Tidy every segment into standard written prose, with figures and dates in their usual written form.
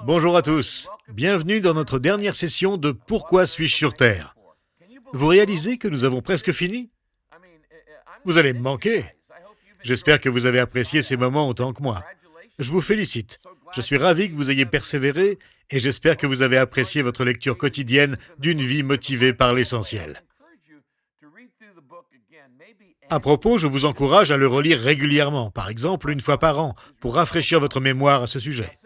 Bonjour à tous, bienvenue dans notre dernière session de Pourquoi suis-je sur Terre? Vous réalisez que nous avons presque fini? Vous allez me manquer. J'espère que vous avez apprécié ces moments autant que moi. Je vous félicite. Je suis ravi que vous ayez persévéré et j'espère que vous avez apprécié votre lecture quotidienne d'une vie motivée par l'essentiel. À propos, je vous encourage à le relire régulièrement, par exemple une fois par an, pour rafraîchir votre mémoire à ce sujet.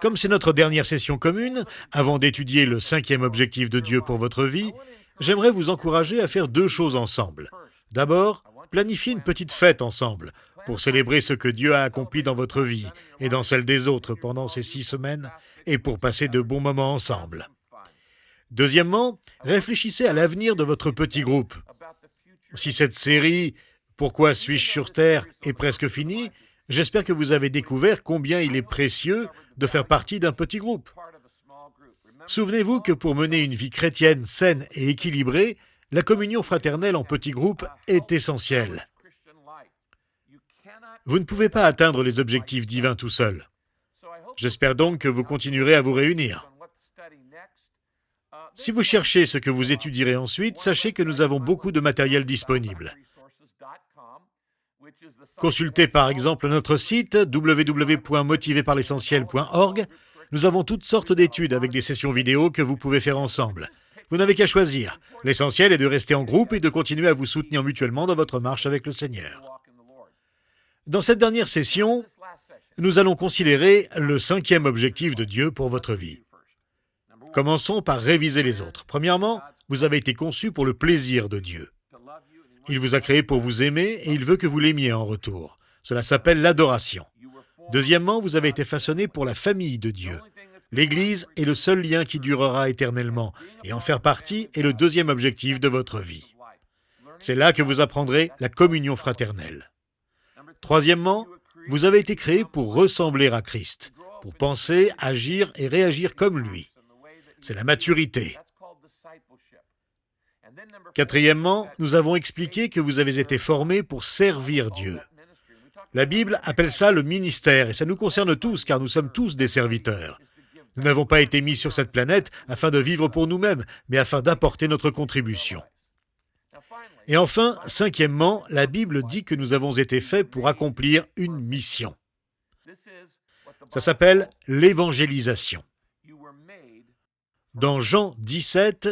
Comme c'est notre dernière session commune, avant d'étudier le 5e objectif de Dieu pour votre vie, j'aimerais vous encourager à faire 2 choses ensemble. D'abord, planifiez une petite fête ensemble, pour célébrer ce que Dieu a accompli dans votre vie et dans celle des autres pendant ces 6 semaines, et pour passer de bons moments ensemble. Deuxièmement, réfléchissez à l'avenir de votre petit groupe. Si cette série « Pourquoi suis-je sur Terre » est presque finie, j'espère que vous avez découvert combien il est précieux de faire partie d'un petit groupe. Souvenez-vous que pour mener une vie chrétienne saine et équilibrée, la communion fraternelle en petit groupe est essentielle. Vous ne pouvez pas atteindre les objectifs divins tout seul. J'espère donc que vous continuerez à vous réunir. Si vous cherchez ce que vous étudierez ensuite, sachez que nous avons beaucoup de matériel disponible. Consultez par exemple notre site www.motivéparlessentiel.org. Nous avons toutes sortes d'études avec des sessions vidéo que vous pouvez faire ensemble. Vous n'avez qu'à choisir. L'essentiel est de rester en groupe et de continuer à vous soutenir mutuellement dans votre marche avec le Seigneur. Dans cette dernière session, nous allons considérer le 5e objectif de Dieu pour votre vie. Commençons par réviser les autres. Premièrement, vous avez été conçus pour le plaisir de Dieu. Il vous a créé pour vous aimer et il veut que vous l'aimiez en retour. Cela s'appelle l'adoration. Deuxièmement, vous avez été façonnés pour la famille de Dieu. L'Église est le seul lien qui durera éternellement et en faire partie est le 2e objectif de votre vie. C'est là que vous apprendrez la communion fraternelle. Troisièmement, vous avez été créés pour ressembler à Christ, pour penser, agir et réagir comme lui. C'est la maturité. Quatrièmement, nous avons expliqué que vous avez été formés pour servir Dieu. La Bible appelle ça le ministère, et ça nous concerne tous, car nous sommes tous des serviteurs. Nous n'avons pas été mis sur cette planète afin de vivre pour nous-mêmes, mais afin d'apporter notre contribution. Et enfin, 5e, la Bible dit que nous avons été faits pour accomplir une mission. Ça s'appelle l'évangélisation. Dans Jean 17,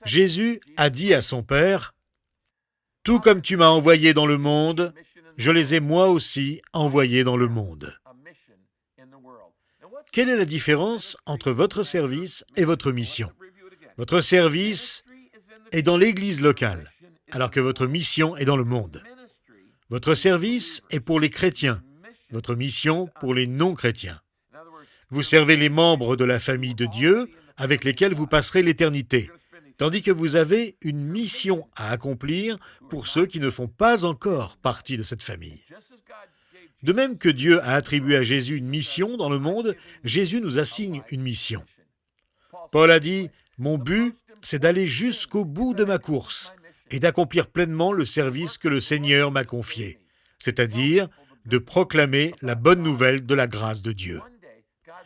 Jésus a dit à son Père, « Tout comme tu m'as envoyé dans le monde, je les ai moi aussi envoyés dans le monde. » Quelle est la différence entre votre service et votre mission? Votre service est dans l'Église locale, alors que votre mission est dans le monde. Votre service est pour les chrétiens, votre mission pour les non-chrétiens. Vous servez les membres de la famille de Dieu avec lesquels vous passerez l'éternité, tandis que vous avez une mission à accomplir pour ceux qui ne font pas encore partie de cette famille. De même que Dieu a attribué à Jésus une mission dans le monde, Jésus nous assigne une mission. Paul a dit « Mon but, c'est d'aller jusqu'au bout de ma course et d'accomplir pleinement le service que le Seigneur m'a confié, c'est-à-dire de proclamer la bonne nouvelle de la grâce de Dieu. »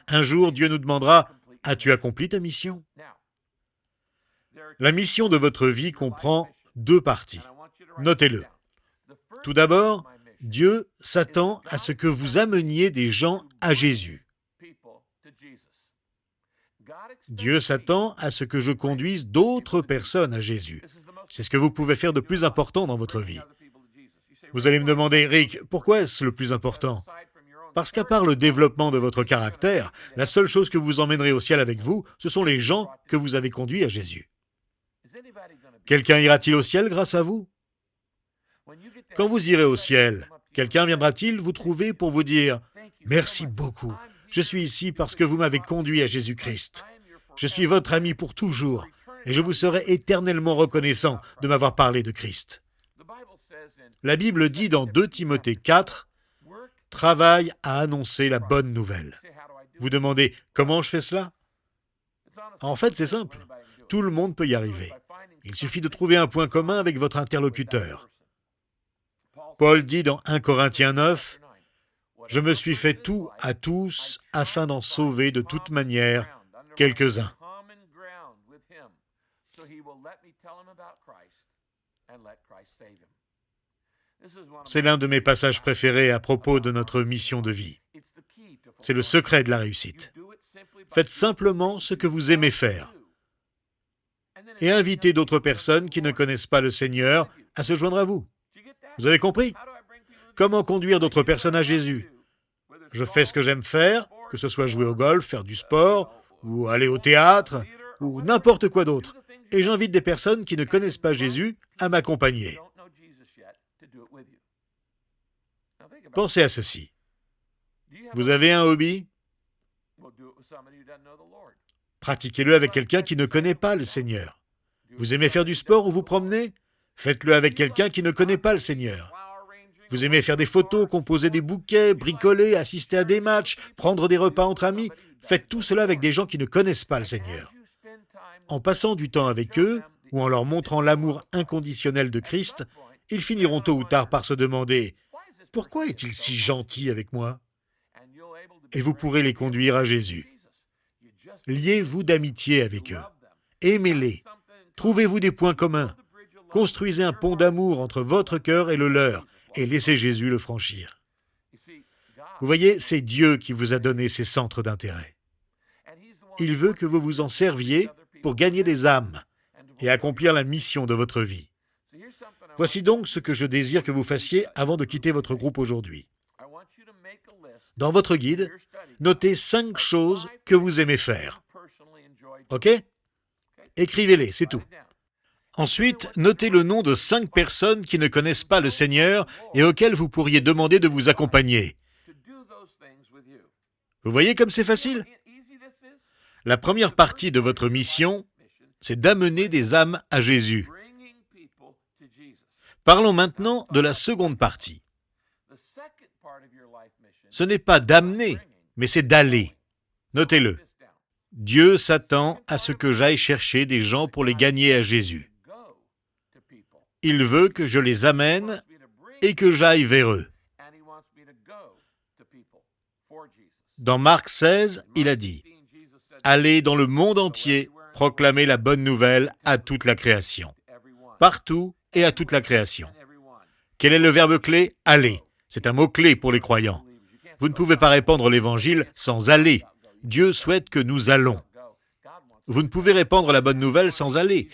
Un jour, Dieu nous demandera « As-tu accompli ta mission ?» La mission de votre vie comprend 2 parties. Notez-le. Tout d'abord, Dieu s'attend à ce que vous ameniez des gens à Jésus. Dieu s'attend à ce que je conduise d'autres personnes à Jésus. C'est ce que vous pouvez faire de plus important dans votre vie. Vous allez me demander, Rick, pourquoi est-ce le plus important? Parce qu'à part le développement de votre caractère, la seule chose que vous emmènerez au ciel avec vous, ce sont les gens que vous avez conduits à Jésus. Quelqu'un ira-t-il au ciel grâce à vous? Quand vous irez au ciel, quelqu'un viendra-t-il vous trouver pour vous dire « Merci beaucoup, je suis ici parce que vous m'avez conduit à Jésus-Christ. Je suis votre ami pour toujours et je vous serai éternellement reconnaissant de m'avoir parlé de Christ. » La Bible dit dans 2 Timothée 4 « Travaille à annoncer la bonne nouvelle. » Vous demandez « Comment je fais cela ?» En fait, c'est simple. Tout le monde peut y arriver. Il suffit de trouver un point commun avec votre interlocuteur. Paul dit dans 1 Corinthiens 9, Je me suis fait tout à tous afin d'en sauver de toute manière quelques-uns. C'est l'un de mes passages préférés à propos de notre mission de vie. C'est le secret de la réussite. Faites simplement ce que vous aimez faire et invitez d'autres personnes qui ne connaissent pas le Seigneur à se joindre à vous. Vous avez compris? Comment conduire d'autres personnes à Jésus? Je fais ce que j'aime faire, que ce soit jouer au golf, faire du sport, ou aller au théâtre, ou n'importe quoi d'autre. Et j'invite des personnes qui ne connaissent pas Jésus à m'accompagner. Pensez à ceci. Vous avez un hobby? Pratiquez-le avec quelqu'un qui ne connaît pas le Seigneur. Vous aimez faire du sport ou vous promener? Faites-le avec quelqu'un qui ne connaît pas le Seigneur. Vous aimez faire des photos, composer des bouquets, bricoler, assister à des matchs, prendre des repas entre amis? Faites tout cela avec des gens qui ne connaissent pas le Seigneur. En passant du temps avec eux, ou en leur montrant l'amour inconditionnel de Christ, ils finiront tôt ou tard par se demander « Pourquoi est-il si gentil avec moi ?» Et vous pourrez les conduire à Jésus. Liez-vous d'amitié avec eux. Aimez-les. Trouvez-vous des points communs. Construisez un pont d'amour entre votre cœur et le leur, et laissez Jésus le franchir. Vous voyez, c'est Dieu qui vous a donné ces centres d'intérêt. Il veut que vous vous en serviez pour gagner des âmes et accomplir la mission de votre vie. Voici donc ce que je désire que vous fassiez avant de quitter votre groupe aujourd'hui. Dans votre guide, notez 5 choses que vous aimez faire. OK? Écrivez-les, c'est tout. Ensuite, notez le nom de 5 personnes qui ne connaissent pas le Seigneur et auxquelles vous pourriez demander de vous accompagner. Vous voyez comme c'est facile? La première partie de votre mission, c'est d'amener des âmes à Jésus. Parlons maintenant de la seconde partie. Ce n'est pas d'amener, mais c'est d'aller. Notez-le. Dieu s'attend à ce que j'aille chercher des gens pour les gagner à Jésus. Il veut que je les amène et que j'aille vers eux. Dans Marc 16, il a dit « Allez dans le monde entier, proclamer la bonne nouvelle à toute la création. » Partout et à toute la création. Quel est le verbe clé? « Aller ». C'est un mot-clé pour les croyants. Vous ne pouvez pas répandre l'Évangile sans aller. Dieu souhaite que nous allons. Vous ne pouvez répandre la bonne nouvelle sans aller.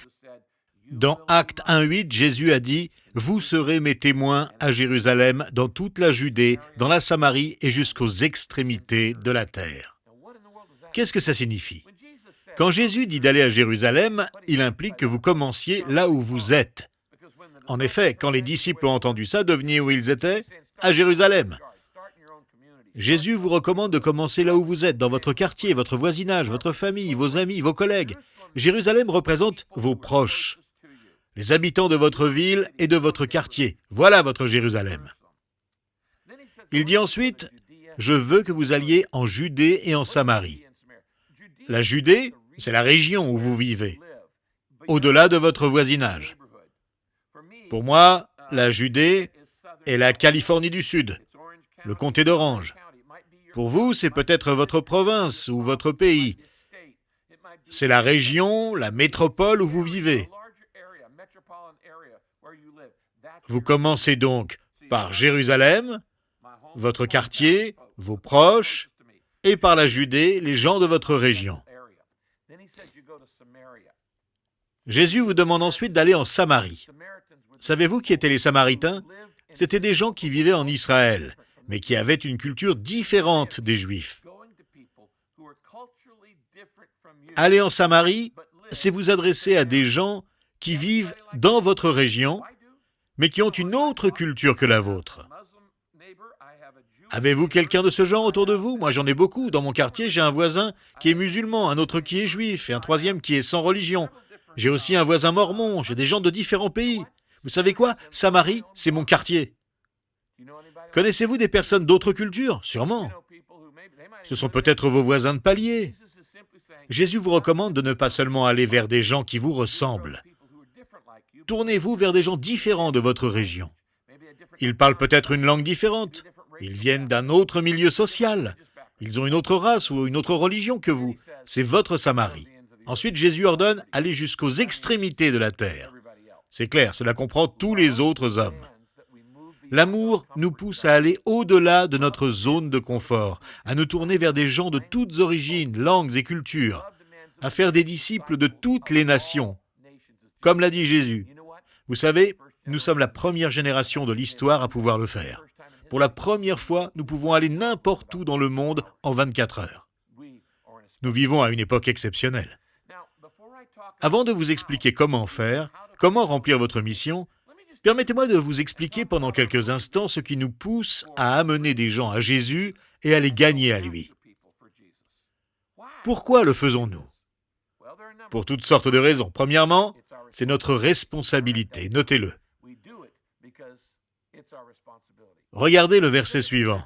Dans Actes 1:8, Jésus a dit « Vous serez mes témoins à Jérusalem, dans toute la Judée, dans la Samarie et jusqu'aux extrémités de la terre. » Qu'est-ce que ça signifie? Quand Jésus dit d'aller à Jérusalem, il implique que vous commenciez là où vous êtes. En effet, quand les disciples ont entendu ça, devinez où ils étaient? À Jérusalem. Jésus vous recommande de commencer là où vous êtes, dans votre quartier, votre voisinage, votre famille, vos amis, vos collègues. Jérusalem représente vos proches, les habitants de votre ville et de votre quartier. Voilà votre Jérusalem. Il dit ensuite, « Je veux que vous alliez en Judée et en Samarie. » La Judée, c'est la région où vous vivez, au-delà de votre voisinage. Pour moi, la Judée est la Californie du Sud, le comté d'Orange. Pour vous, c'est peut-être votre province ou votre pays. C'est la région, la métropole où vous vivez. Vous commencez donc par Jérusalem, votre quartier, vos proches, et par la Judée, les gens de votre région. Jésus vous demande ensuite d'aller en Samarie. Savez-vous qui étaient les Samaritains? C'étaient des gens qui vivaient en Israël, mais qui avaient une culture différente des Juifs. Aller en Samarie, c'est vous adresser à des gens qui vivent dans votre région, mais qui ont une autre culture que la vôtre. Avez-vous quelqu'un de ce genre autour de vous? Moi, j'en ai beaucoup. Dans mon quartier, j'ai un voisin qui est musulman, un autre qui est juif, et un troisième qui est sans religion. J'ai aussi un voisin mormon, j'ai des gens de différents pays. Vous savez quoi? Samarie, c'est mon quartier. Connaissez-vous des personnes d'autres cultures? Sûrement. Ce sont peut-être vos voisins de palier. Jésus vous recommande de ne pas seulement aller vers des gens qui vous ressemblent. Tournez-vous vers des gens différents de votre région. Ils parlent peut-être une langue différente. Ils viennent d'un autre milieu social. Ils ont une autre race ou une autre religion que vous. C'est votre Samarie. Ensuite, Jésus ordonne « Allez jusqu'aux extrémités de la terre ». C'est clair, cela comprend tous les autres hommes. L'amour nous pousse à aller au-delà de notre zone de confort, à nous tourner vers des gens de toutes origines, langues et cultures, à faire des disciples de toutes les nations. Comme l'a dit Jésus, vous savez, nous sommes la première génération de l'histoire à pouvoir le faire. Pour la première fois, nous pouvons aller n'importe où dans le monde en 24 heures. Nous vivons à une époque exceptionnelle. Avant de vous expliquer comment faire, comment remplir votre mission, permettez-moi de vous expliquer pendant quelques instants ce qui nous pousse à amener des gens à Jésus et à les gagner à lui. Pourquoi le faisons-nous? Pour toutes sortes de raisons. Premièrement, c'est notre responsabilité, notez-le. Regardez le verset suivant.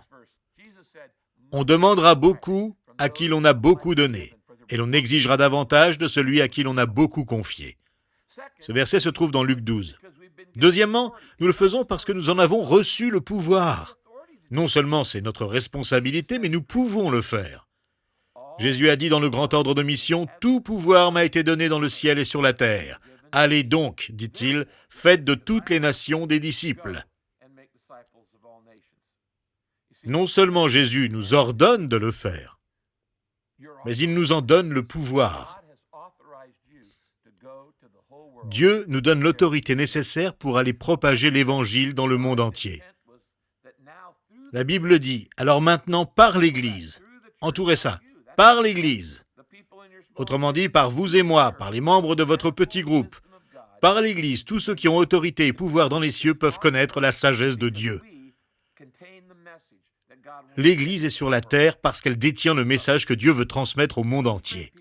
On demandera beaucoup à qui l'on a beaucoup donné, et l'on exigera davantage de celui à qui l'on a beaucoup confié. Ce verset se trouve dans Luc 12. Deuxièmement, nous le faisons parce que nous en avons reçu le pouvoir. Non seulement c'est notre responsabilité, mais nous pouvons le faire. Jésus a dit dans le grand ordre de mission, « Tout pouvoir m'a été donné dans le ciel et sur la terre. Allez donc, dit-il, faites de toutes les nations des disciples. » Non seulement Jésus nous ordonne de le faire, mais il nous en donne le pouvoir. Dieu nous donne l'autorité nécessaire pour aller propager l'Évangile dans le monde entier. La Bible dit, alors maintenant par l'Église, entourez ça, par l'Église. Autrement dit, par vous et moi, par les membres de votre petit groupe. Par l'Église, tous ceux qui ont autorité et pouvoir dans les cieux peuvent connaître la sagesse de Dieu. L'Église est sur la terre parce qu'elle détient le message que Dieu veut transmettre au monde entier.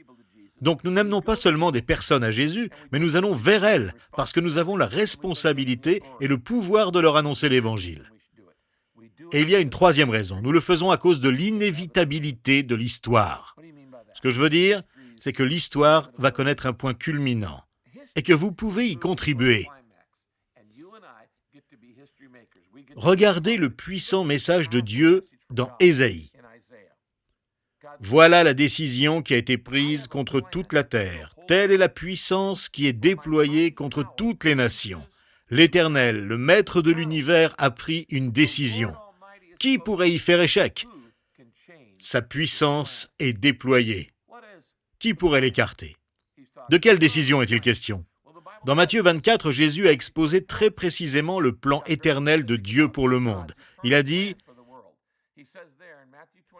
Donc nous n'amenons pas seulement des personnes à Jésus, mais nous allons vers elles, parce que nous avons la responsabilité et le pouvoir de leur annoncer l'Évangile. Et il y a une troisième raison, nous le faisons à cause de l'inévitabilité de l'histoire. Ce que je veux dire, c'est que l'histoire va connaître un point culminant, et que vous pouvez y contribuer. Regardez le puissant message de Dieu dans Ésaïe. Voilà la décision qui a été prise contre toute la terre. Telle est la puissance qui est déployée contre toutes les nations. L'Éternel, le Maître de l'univers, a pris une décision. Qui pourrait y faire échec? Sa puissance est déployée. Qui pourrait l'écarter? De quelle décision est-il question? Dans Matthieu 24, Jésus a exposé très précisément le plan éternel de Dieu pour le monde. Il a dit, «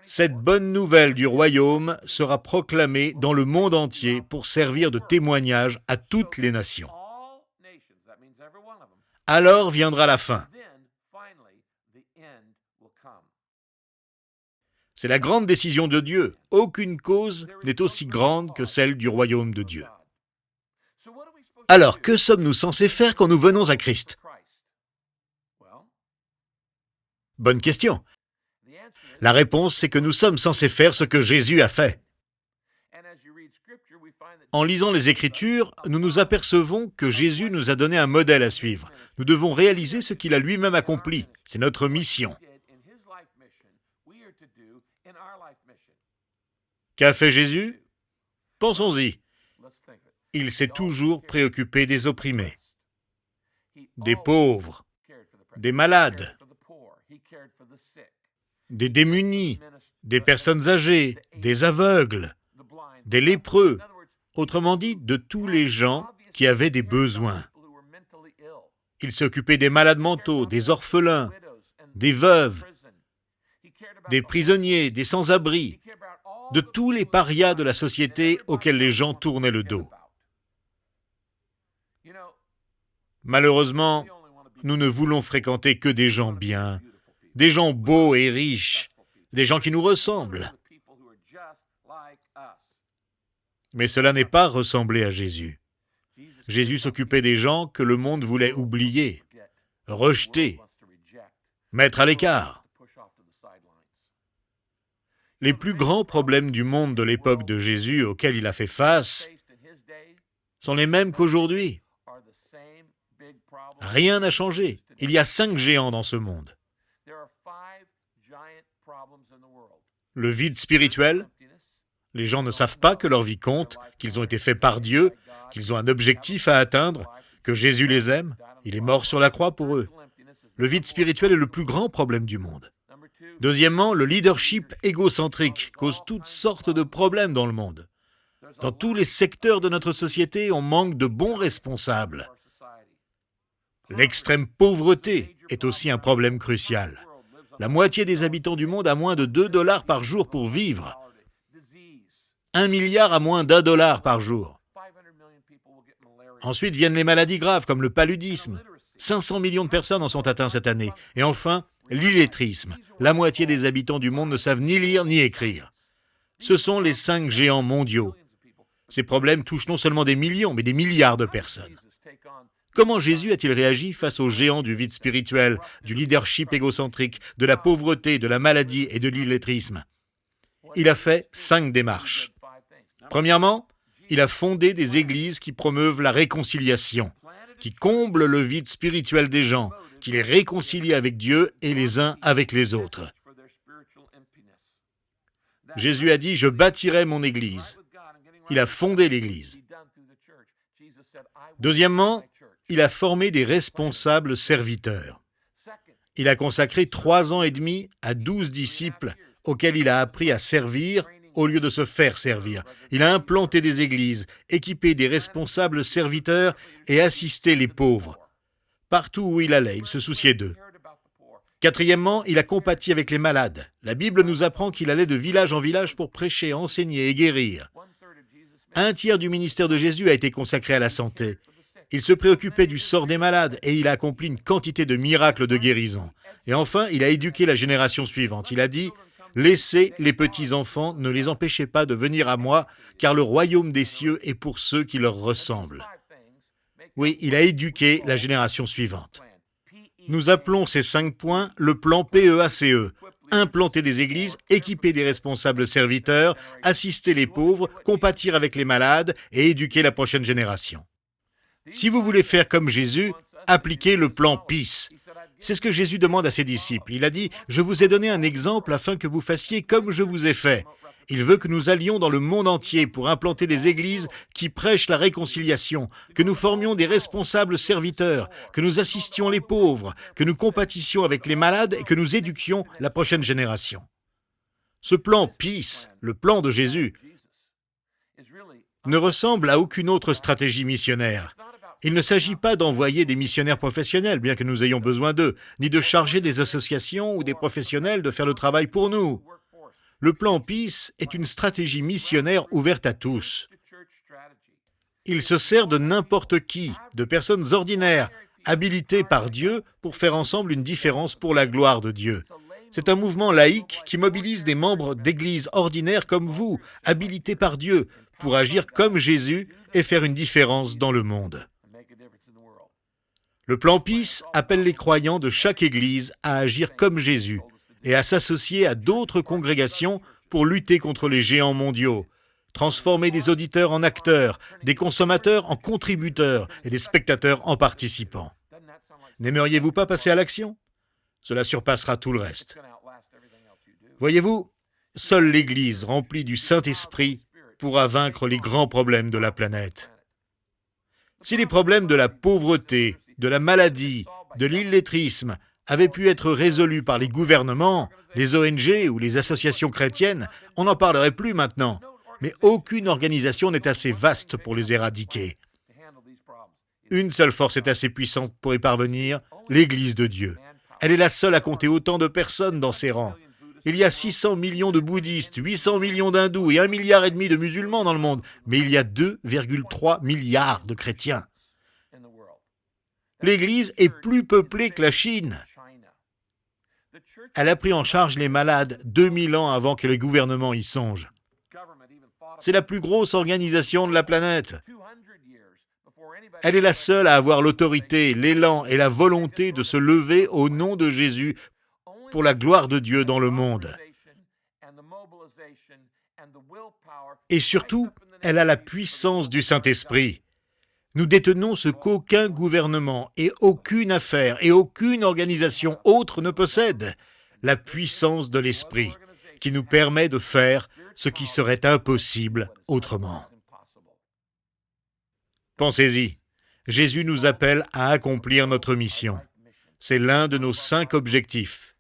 Cette bonne nouvelle du royaume sera proclamée dans le monde entier pour servir de témoignage à toutes les nations. Alors viendra la fin. » C'est la grande décision de Dieu. Aucune cause n'est aussi grande que celle du royaume de Dieu. Alors, que sommes-nous censés faire quand nous venons à Christ? Bonne question. La réponse, c'est que nous sommes censés faire ce que Jésus a fait. En lisant les Écritures, nous nous apercevons que Jésus nous a donné un modèle à suivre. Nous devons réaliser ce qu'il a lui-même accompli. C'est notre mission. Qu'a fait Jésus? Pensons-y. Il s'est toujours préoccupé des opprimés, des pauvres, des malades, des démunis, des personnes âgées, des aveugles, des lépreux, autrement dit, de tous les gens qui avaient des besoins. Il s'est occupé des malades mentaux, des orphelins, des veuves, des prisonniers, des sans-abri, de tous les parias de la société auxquels les gens tournaient le dos. Malheureusement, nous ne voulons fréquenter que des gens bien, des gens beaux et riches, des gens qui nous ressemblent. Mais cela n'est pas ressembler à Jésus. Jésus s'occupait des gens que le monde voulait oublier, rejeter, mettre à l'écart. Les plus grands problèmes du monde de l'époque de Jésus auxquels il a fait face sont les mêmes qu'aujourd'hui. Rien n'a changé. Il y a 5 géants dans ce monde. Le vide spirituel, les gens ne savent pas que leur vie compte, qu'ils ont été faits par Dieu, qu'ils ont un objectif à atteindre, que Jésus les aime, il est mort sur la croix pour eux. Le vide spirituel est le plus grand problème du monde. Deuxièmement, le leadership égocentrique cause toutes sortes de problèmes dans le monde. Dans tous les secteurs de notre société, on manque de bons responsables. L'extrême pauvreté est aussi un problème crucial. La moitié des habitants du monde a moins de 2 $ par jour pour vivre. 1 milliard a moins d'$1 par jour. Ensuite viennent les maladies graves comme le paludisme. 500 millions de personnes en sont atteintes cette année. Et enfin, l'illettrisme. La moitié des habitants du monde ne savent ni lire ni écrire. Ce sont les 5 géants mondiaux. Ces problèmes touchent non seulement des millions, mais des milliards de personnes. Comment Jésus a-t-il réagi face aux géants du vide spirituel, du leadership égocentrique, de la pauvreté, de la maladie et de l'illettrisme? Il a fait 5 démarches. Premièrement, il a fondé des églises qui promeuvent la réconciliation, qui comblent le vide spirituel des gens, qui les réconcilient avec Dieu et les uns avec les autres. Jésus a dit « Je bâtirai mon église ». Il a fondé l'église. Deuxièmement, il a formé des responsables serviteurs. Il a consacré 3 ans et demi à 12 disciples auxquels il a appris à servir au lieu de se faire servir. Il a implanté des églises, équipé des responsables serviteurs et assisté les pauvres. Partout où il allait, il se souciait d'eux. Quatrièmement, il a compati avec les malades. La Bible nous apprend qu'il allait de village en village pour prêcher, enseigner et guérir. 1/3 du ministère de Jésus a été consacré à la santé. Il se préoccupait du sort des malades et il a accompli une quantité de miracles de guérison. Et enfin, il a éduqué la génération suivante. Il a dit « Laissez les petits-enfants, ne les empêchez pas de venir à moi, car le royaume des cieux est pour ceux qui leur ressemblent. » Oui, il a éduqué la génération suivante. Nous appelons ces 5 points le plan PEACE. Implanter des églises, équiper des responsables serviteurs, assister les pauvres, compatir avec les malades et éduquer la prochaine génération. Si vous voulez faire comme Jésus, appliquez le plan PEACE. C'est ce que Jésus demande à ses disciples. Il a dit « Je vous ai donné un exemple afin que vous fassiez comme je vous ai fait ». Il veut que nous allions dans le monde entier pour implanter des églises qui prêchent la réconciliation, que nous formions des responsables serviteurs, que nous assistions les pauvres, que nous compatissions avec les malades et que nous éduquions la prochaine génération. Ce plan PEACE, le plan de Jésus, ne ressemble à aucune autre stratégie missionnaire. Il ne s'agit pas d'envoyer des missionnaires professionnels, bien que nous ayons besoin d'eux, ni de charger des associations ou des professionnels de faire le travail pour nous. Le plan PEACE est une stratégie missionnaire ouverte à tous. Il se sert de n'importe qui, de personnes ordinaires, habilitées par Dieu pour faire ensemble une différence pour la gloire de Dieu. C'est un mouvement laïque qui mobilise des membres d'églises ordinaires comme vous, habilités par Dieu, pour agir comme Jésus et faire une différence dans le monde. Le plan PEACE appelle les croyants de chaque église à agir comme Jésus et à s'associer à d'autres congrégations pour lutter contre les géants mondiaux, transformer des auditeurs en acteurs, des consommateurs en contributeurs et des spectateurs en participants. N'aimeriez-vous pas passer à l'action? Cela surpassera tout le reste. Voyez-vous, seule l'Église remplie du Saint-Esprit pourra vaincre les grands problèmes de la planète. Si les problèmes de la pauvreté, de la maladie, de l'illettrisme avaient pu être résolus par les gouvernements, les ONG ou les associations chrétiennes, on n'en parlerait plus maintenant. Mais aucune organisation n'est assez vaste pour les éradiquer. Une seule force est assez puissante pour y parvenir, l'Église de Dieu. Elle est la seule à compter autant de personnes dans ses rangs. Il y a 600 millions de bouddhistes, 800 millions d'hindous et 1,5 milliard de musulmans dans le monde, mais il y a 2,3 milliards de chrétiens. L'Église est plus peuplée que la Chine. Elle a pris en charge les malades 2000 ans avant que les gouvernements y songent. C'est la plus grosse organisation de la planète. Elle est la seule à avoir l'autorité, l'élan et la volonté de se lever au nom de Jésus pour la gloire de Dieu dans le monde. Et surtout, elle a la puissance du Saint-Esprit. Nous détenons ce qu'aucun gouvernement et aucune affaire et aucune organisation autre ne possède, la puissance de l'Esprit. qui nous permet de faire ce qui serait impossible autrement. Pensez-y, Jésus nous appelle à accomplir notre mission. C'est l'un de nos 5 objectifs,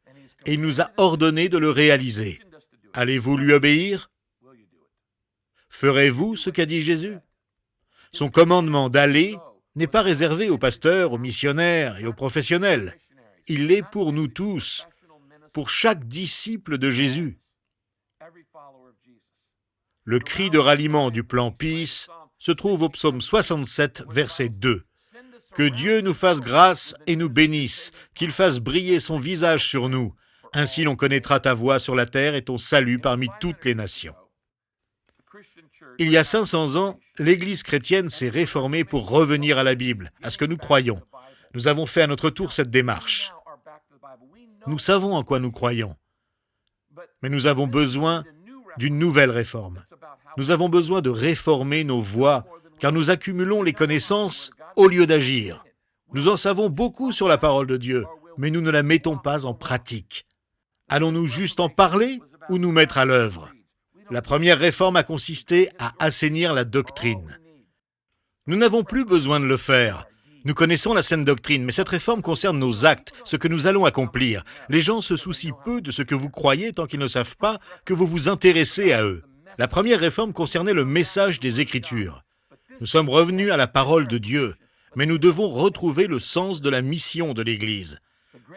et il nous a ordonné de le réaliser. Allez-vous lui obéir? Ferez-vous ce qu'a dit Jésus? Son commandement d'aller n'est pas réservé aux pasteurs, aux missionnaires et aux professionnels. Il l'est pour nous tous, pour chaque disciple de Jésus. Le cri de ralliement du plan Peace se trouve au psaume 67, verset 2. « Que Dieu nous fasse grâce et nous bénisse, qu'il fasse briller son visage sur nous. Ainsi l'on connaîtra ta voix sur la terre et ton salut parmi toutes les nations. » Il y a 500 ans, l'Église chrétienne s'est réformée pour revenir à la Bible, à ce que nous croyons. Nous avons fait à notre tour cette démarche. Nous savons en quoi nous croyons, mais nous avons besoin d'une nouvelle réforme. Nous avons besoin de réformer nos voies, car nous accumulons les connaissances au lieu d'agir. Nous en savons beaucoup sur la parole de Dieu, mais nous ne la mettons pas en pratique. Allons-nous juste en parler ou nous mettre à l'œuvre? La première réforme a consisté à assainir la doctrine. Nous n'avons plus besoin de le faire. Nous connaissons la saine doctrine, mais cette réforme concerne nos actes, ce que nous allons accomplir. Les gens se soucient peu de ce que vous croyez tant qu'ils ne savent pas que vous vous intéressez à eux. La première réforme concernait le message des Écritures. Nous sommes revenus à la parole de Dieu, mais nous devons retrouver le sens de la mission de l'Église.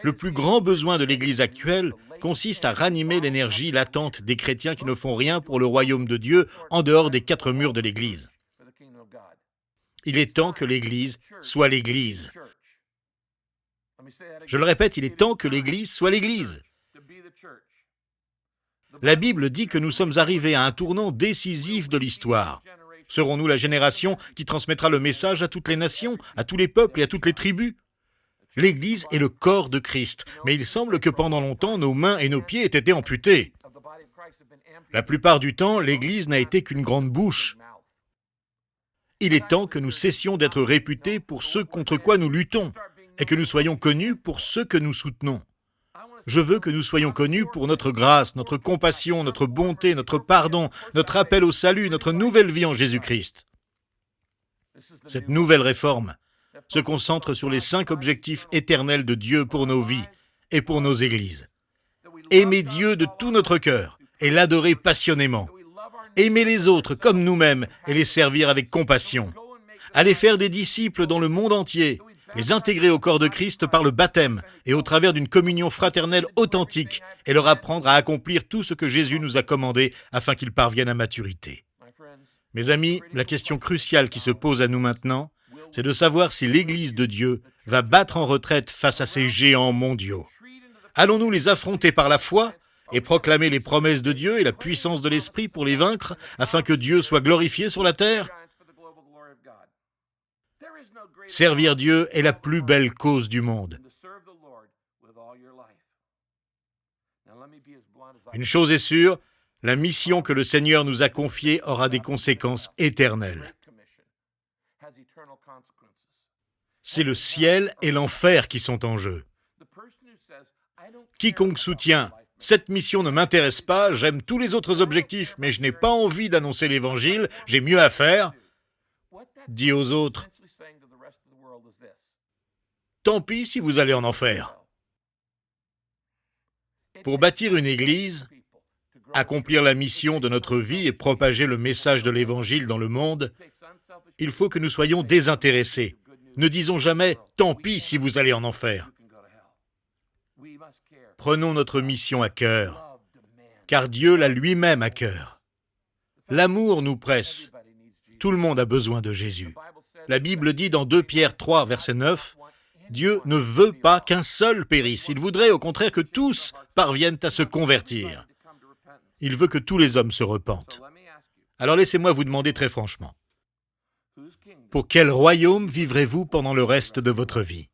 Le plus grand besoin de l'Église actuelle consiste à ranimer l'énergie latente des chrétiens qui ne font rien pour le royaume de Dieu en dehors des 4 murs de l'Église. Il est temps que l'Église soit l'Église. Je le répète, il est temps que l'Église soit l'Église. La Bible dit que nous sommes arrivés à un tournant décisif de l'histoire. Serons-nous la génération qui transmettra le message à toutes les nations, à tous les peuples et à toutes les tribus? L'Église est le corps de Christ, mais il semble que pendant longtemps, nos mains et nos pieds aient été amputés. La plupart du temps, l'Église n'a été qu'une grande bouche. Il est temps que nous cessions d'être réputés pour ce contre quoi nous luttons et que nous soyons connus pour ce que nous soutenons. Je veux que nous soyons connus pour notre grâce, notre compassion, notre bonté, notre pardon, notre appel au salut, notre nouvelle vie en Jésus-Christ. Cette nouvelle réforme se concentre sur les 5 objectifs éternels de Dieu pour nos vies et pour nos églises. Aimer Dieu de tout notre cœur et l'adorer passionnément. Aimer les autres comme nous-mêmes et les servir avec compassion. Aller faire des disciples dans le monde entier, les intégrer au corps de Christ par le baptême et au travers d'une communion fraternelle authentique et leur apprendre à accomplir tout ce que Jésus nous a commandé afin qu'ils parviennent à maturité. Mes amis, la question cruciale qui se pose à nous maintenant, c'est de savoir si l'Église de Dieu va battre en retraite face à ces géants mondiaux. Allons-nous les affronter par la foi et proclamer les promesses de Dieu et la puissance de l'Esprit pour les vaincre, afin que Dieu soit glorifié sur la terre? Servir Dieu est la plus belle cause du monde. Une chose est sûre, la mission que le Seigneur nous a confiée aura des conséquences éternelles. C'est le ciel et l'enfer qui sont en jeu. Quiconque soutient « Cette mission ne m'intéresse pas, j'aime tous les autres objectifs, mais je n'ai pas envie d'annoncer l'Évangile, j'ai mieux à faire », dit aux autres « Tant pis si vous allez en enfer ». Pour bâtir une Église, accomplir la mission de notre vie et propager le message de l'Évangile dans le monde, il faut que nous soyons désintéressés. Ne disons jamais « tant pis si vous allez en enfer ». Prenons notre mission à cœur, car Dieu l'a lui-même à cœur. L'amour nous presse. Tout le monde a besoin de Jésus. La Bible dit dans 2 Pierre 3, verset 9, « Dieu ne veut pas qu'un seul périsse. Il voudrait au contraire que tous parviennent à se convertir. Il veut que tous les hommes se repentent. » Alors laissez-moi vous demander très franchement, pour quel royaume vivrez-vous pendant le reste de votre vie?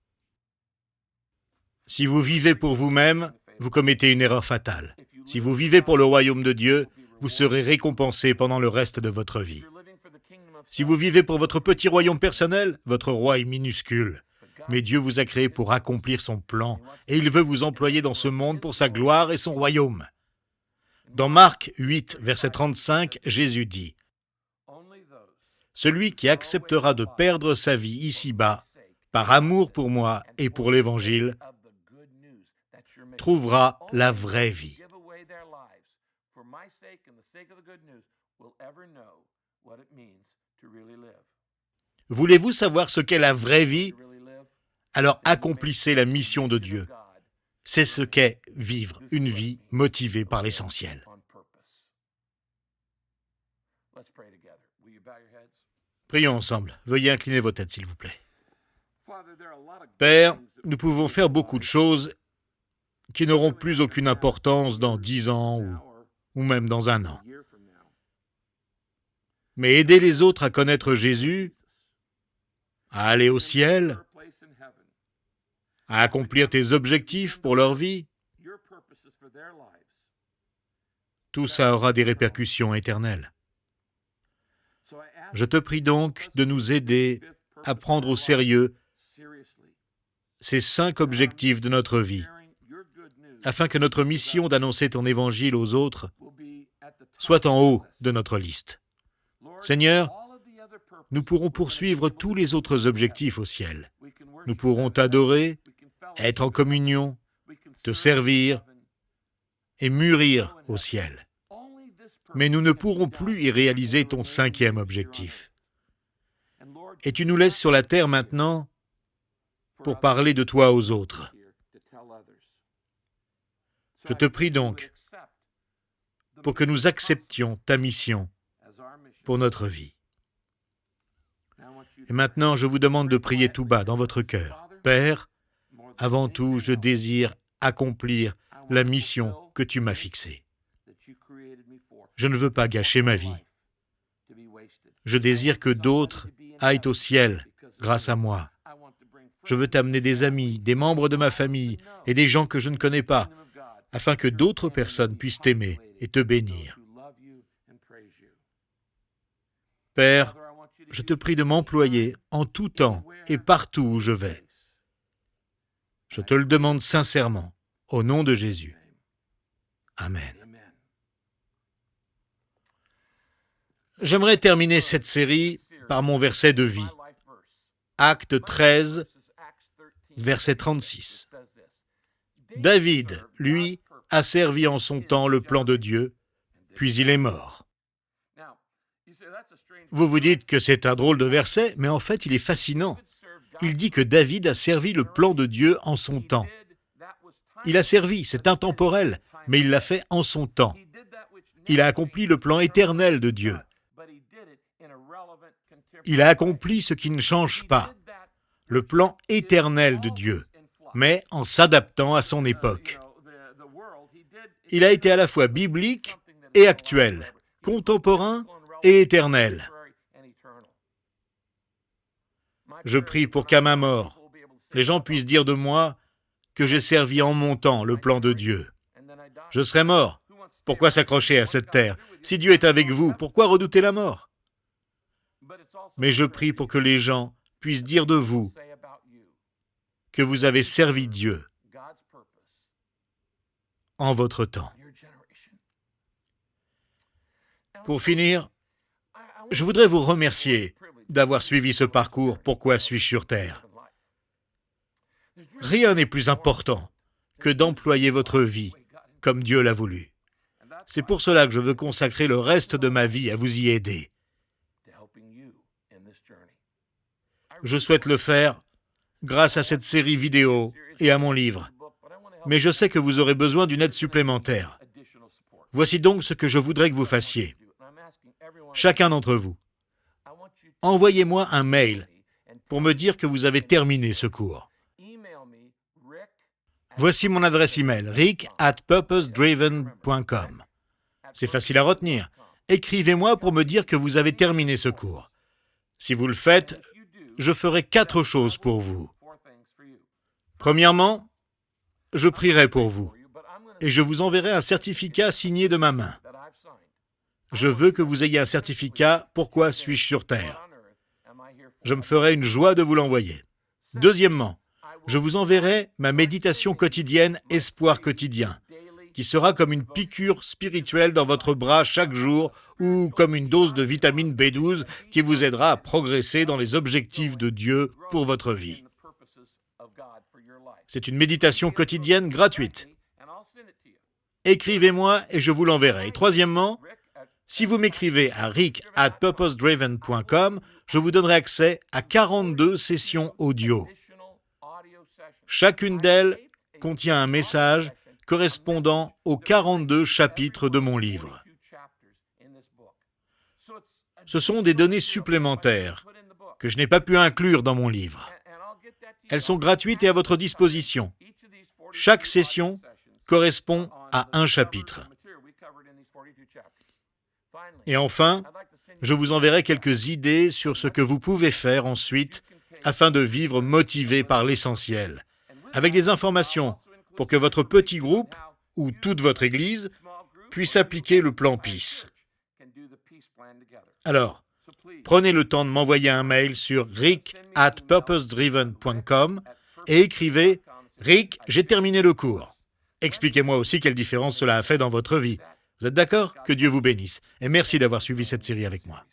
Si vous vivez pour vous-même, vous commettez une erreur fatale. Si vous vivez pour le royaume de Dieu, vous serez récompensé pendant le reste de votre vie. Si vous vivez pour votre petit royaume personnel, votre roi est minuscule. Mais Dieu vous a créé pour accomplir son plan, et il veut vous employer dans ce monde pour sa gloire et son royaume. Dans Marc 8, verset 35, Jésus dit « Celui qui acceptera de perdre sa vie ici-bas, par amour pour moi et pour l'Évangile, trouvera la vraie vie. » Voulez-vous savoir ce qu'est la vraie vie? Alors accomplissez la mission de Dieu. C'est ce qu'est vivre une vie motivée par l'essentiel. Prions ensemble. Veuillez incliner vos têtes, s'il vous plaît. Père, nous pouvons faire beaucoup de choses qui n'auront plus aucune importance dans 10 ans ou même dans 1 an. Mais aider les autres à connaître Jésus, à aller au ciel, à accomplir tes objectifs pour leur vie, tout ça aura des répercussions éternelles. Je te prie donc de nous aider à prendre au sérieux ces 5 objectifs de notre vie, afin que notre mission d'annoncer ton évangile aux autres soit en haut de notre liste. Seigneur, nous pourrons poursuivre tous les autres objectifs au ciel. Nous pourrons t'adorer, être en communion, te servir et mûrir au ciel. Mais nous ne pourrons plus y réaliser ton 5e objectif. Et tu nous laisses sur la terre maintenant pour parler de toi aux autres. Je te prie donc pour que nous acceptions ta mission pour notre vie. Et maintenant, je vous demande de prier tout bas dans votre cœur. Père, avant tout, je désire accomplir la mission que tu m'as fixée. Je ne veux pas gâcher ma vie. Je désire que d'autres aillent au ciel grâce à moi. Je veux t'amener des amis, des membres de ma famille et des gens que je ne connais pas, afin que d'autres personnes puissent t'aimer et te bénir. Père, je te prie de m'employer en tout temps et partout où je vais. Je te le demande sincèrement, au nom de Jésus. Amen. J'aimerais terminer cette série par mon verset de vie. Acte 13, verset 36. David, lui, a servi en son temps le plan de Dieu, puis il est mort. Vous vous dites que c'est un drôle de verset, mais en fait, il est fascinant. Il dit que David a servi le plan de Dieu en son temps. Il a servi, c'est intemporel, mais il l'a fait en son temps. Il a accompli le plan éternel de Dieu. Il a accompli ce qui ne change pas, le plan éternel de Dieu, mais en s'adaptant à son époque. Il a été à la fois biblique et actuel, contemporain et éternel. Je prie pour qu'à ma mort, les gens puissent dire de moi que j'ai servi en mon temps le plan de Dieu. Je serai mort. Pourquoi s'accrocher à cette terre? Si Dieu est avec vous, pourquoi redouter la mort? Mais je prie pour que les gens puissent dire de vous que vous avez servi Dieu en votre temps. Pour finir, je voudrais vous remercier d'avoir suivi ce parcours « Pourquoi suis-je sur Terre ?» Rien n'est plus important que d'employer votre vie comme Dieu l'a voulu. C'est pour cela que je veux consacrer le reste de ma vie à vous y aider. Je souhaite le faire grâce à cette série vidéo et à mon livre. Mais je sais que vous aurez besoin d'une aide supplémentaire. Voici donc ce que je voudrais que vous fassiez. Chacun d'entre vous, envoyez-moi un mail pour me dire que vous avez terminé ce cours. Voici mon adresse email, rick@purposedriven.com. C'est facile à retenir. Écrivez-moi pour me dire que vous avez terminé ce cours. Si vous le faites, je ferai 4 choses pour vous. Premièrement, je prierai pour vous et je vous enverrai un certificat signé de ma main. Je veux que vous ayez un certificat « Pourquoi suis-je sur Terre ?» Je me ferai une joie de vous l'envoyer. Deuxièmement, je vous enverrai ma méditation quotidienne « Espoir quotidien ». qui sera comme une piqûre spirituelle dans votre bras chaque jour ou comme une dose de vitamine B12 qui vous aidera à progresser dans les objectifs de Dieu pour votre vie. C'est une méditation quotidienne gratuite. Écrivez-moi et je vous l'enverrai. Et troisièmement, si vous m'écrivez à rick@purposedriven.com, je vous donnerai accès à 42 sessions audio. Chacune d'elles contient un message correspondant aux 42 chapitres de mon livre. Ce sont des données supplémentaires que je n'ai pas pu inclure dans mon livre. Elles sont gratuites et à votre disposition. Chaque session correspond à un chapitre. Et enfin, je vous enverrai quelques idées sur ce que vous pouvez faire ensuite afin de vivre motivé par l'essentiel, avec des informations pour que votre petit groupe ou toute votre église puisse appliquer le plan Peace. Alors, prenez le temps de m'envoyer un mail sur rick@purposedriven.com et écrivez « Rick, j'ai terminé le cours. Expliquez-moi aussi quelle différence cela a fait dans votre vie. » Vous êtes d'accord? Que Dieu vous bénisse. Et merci d'avoir suivi cette série avec moi.